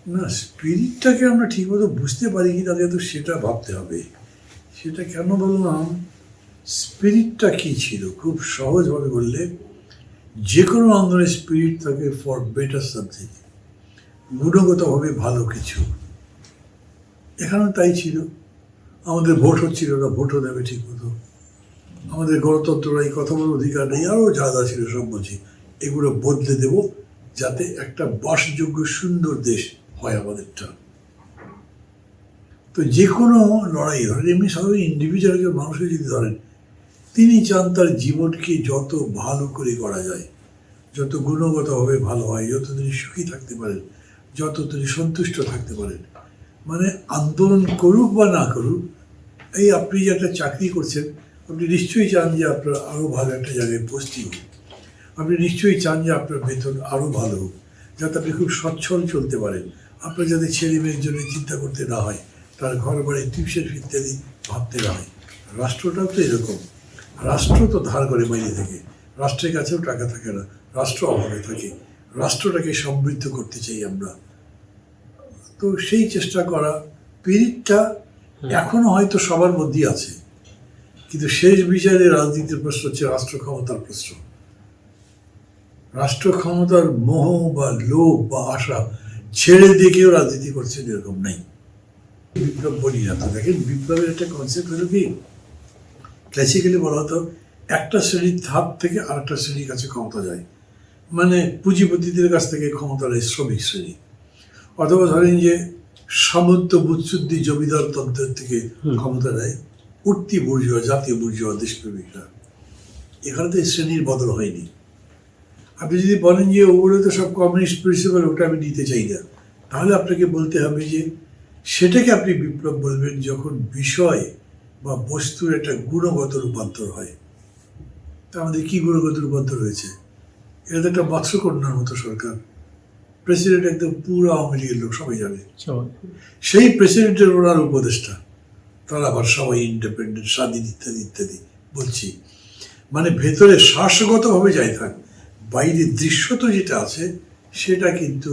না, স্পিরিটটাকে আমরা ঠিকমতো বুঝতে পারি কি তাহলে তো সেটা ভাবতে হবে। সেটা কেন বললাম, স্পিরিটটা কী ছিল খুব সহজভাবে বললে, যে কোনো আন্দোলনের স্পিরিট থাকে ফর বেটার সামথিং, গুণগতভাবে ভালো কিছু। এখানেও তাই ছিল। আমাদের ভোট হচ্ছিল না, ভোটও দেবে ঠিক মতো। আমাদের গণতন্ত্র এই কথা বলার অধিকার নেই, আরও যা যা ছিল সব বলছি, এগুলো বদলে দেব যাতে একটা বাসযোগ্য সুন্দর দেশ হয় আমাদেরটা। তো যে কোনো লড়াই ধরেন, এমনি সাধারণ ইন্ডিভিজুয়াল একজন মানুষকে যদি ধরেন, তিনি চান তার জীবনকে যত ভালো করে করা যায়, যত গুণগতভাবে ভালো হয়, যত তিনি সুখী থাকতে পারেন, যত তিনি সন্তুষ্ট থাকতে পারেন। মানে আন্দোলন করুক বা না করুক, এই আপনি যে একটা চাকরি করছেন, আপনি নিশ্চয়ই চান যে আপনার আরও ভালো একটা জায়গায় পোস্টিং হোক। আপনি নিশ্চয়ই চান যে আপনার বেতন আরও ভালো হোক, যাতে আপনি খুব সচ্ছল চলতে পারেন। আপনার যাতে ছেলে মেয়ের জন্য চিন্তা করতে না হয়, তার ঘর বাড়ি টিউশন ইত্যাদি ভাবতে না হয়। রাষ্ট্রটাও তো এরকম। রাষ্ট্র তো ধার করে বাইরে থেকে, রাষ্ট্রের কাছেও টাকা থাকে না, রাষ্ট্র অভাবে থাকে। রাষ্ট্রটাকে সমৃদ্ধ করতে চাই আমরা। তো সেই চেষ্টা করা, পিরিটটা এখনো হয়তো সবার মধ্যেই আছে, কিন্তু শেষ বিচারে রাজনীতির প্রশ্ন হচ্ছে রাষ্ট্র ক্ষমতার প্রশ্ন। রাষ্ট্র ক্ষমতার মোহ বা লোভ বা আশা ছেড়ে দিয়ে কেউ রাজনীতি করছেন এরকম নেই। বিপ্লব বলি না তো, দেখেন বিপ্লবের একটা কনসেপ্ট হলো কি, ক্লাসিক্যালি বলা হতো একটা শ্রেণীর ধাপ থেকে আরেকটা শ্রেণীর কাছে ক্ষমতা যায়। মানে পুঁজিপতিদের কাছ থেকে ক্ষমতা নেয় শ্রমিক শ্রেণী, অথবা ধরেন যে সামন্ত বুৎসুদ্ধি জমিদার তন্ত্রের থেকে ক্ষমতা নেয় উঠতি বুর্জোয়া, জাতীয় বুর্জোয়া, দেশপ্রেমিকরা। এখানে তো শ্রেণীর বদল হয়নি। আপনি যদি বলেন যে ওগুলো তো সব কমিউনিস্ট প্রিন্সিপাল, ওটা আমি নিতে চাই না, তাহলে আপনাকে বলতে হবে যে সেটাকে আপনি বিপ্লব বলবেন যখন বিষয় বা বস্তুর একটা গুণগত রূপান্তর হয়। তা আমাদের কী গুণগত রূপান্তর হয়েছে? এটা তো একটা মৎস্যকন্যার মতো সরকার। প্রেসিডেন্ট একদম পুরো আওয়ামী লীগের লোক, সবাই জানে। সেই প্রেসিডেন্টের ওনার উপদেষ্টা, তারা আবার সবাই ইন্ডিপেন্ডেন্ট, স্বাধীন ইত্যাদি ইত্যাদি বলছি। মানে ভেতরে শ্বাসগতভাবে যাই থাক, বাইরের দৃশ্য তো যেটা আছে সেটা কিন্তু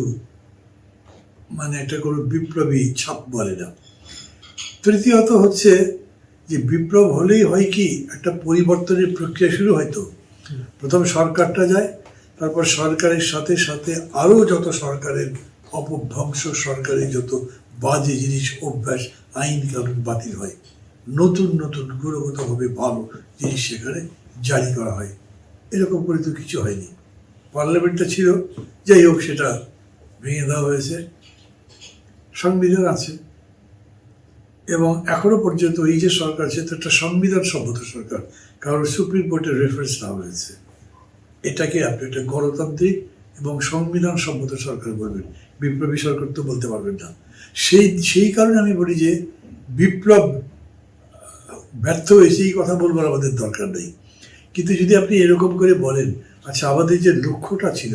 মানে একটা কোনো বিপ্লবী ছাপ বলে না। তৃতীয়ত হচ্ছে যে বিপ্লব হলেই হয় কি, একটা পরিবর্তনের প্রক্রিয়া শুরু হয়তো। প্রথম সরকারটা যায়, তারপর সরকারের সাথে সাথে আরও যত সরকারের অপভ্রংশ, সরকারের যত বাজে জিনিস, অভ্যাস, আইন কানুন বাতিল হয়, নতুন নতুন গুণগতভাবে ভালো জিনিস সেখানে জারি করা হয়। এরকম করে তো কিছু হয়নি। পার্লামেন্টটা ছিল, যাই হোক সেটা ভেঙে দেওয়া হয়েছে। সংবিধান আছে, এবং এখনো পর্যন্ত এই যে সরকার, সেটা একটা সংবিধান সম্মত সরকার, কারণ সুপ্রিম কোর্টের রেফারেন্স দেওয়া হয়েছে। এটাকে আপনি একটা গণতান্ত্রিক এবং সংবিধান সম্মত সরকার বলবেন, বিপ্লবী সরকার তো বলতে পারবেন না। সেই কারণে আমি বলি যে বিপ্লব ব্যর্থ হয়েছে এই কথা বলবার আমাদের দরকার নেই। কিন্তু যদি আপনি এরকম করে বলেন, আচ্ছা আমাদের যে লক্ষ্যটা ছিল,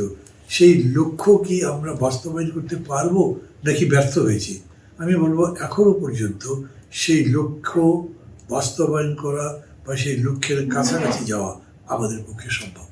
সেই লক্ষ্য কি আমরা বাস্তবায়ন করতে পারবো নাকি ব্যর্থ হয়েছি, আমি বলবো এখনো পর্যন্ত সেই লক্ষ্য বাস্তবায়ন করা বা সেই লক্ষ্যের কাছাকাছি যাওয়া আমাদের পক্ষে সম্ভব।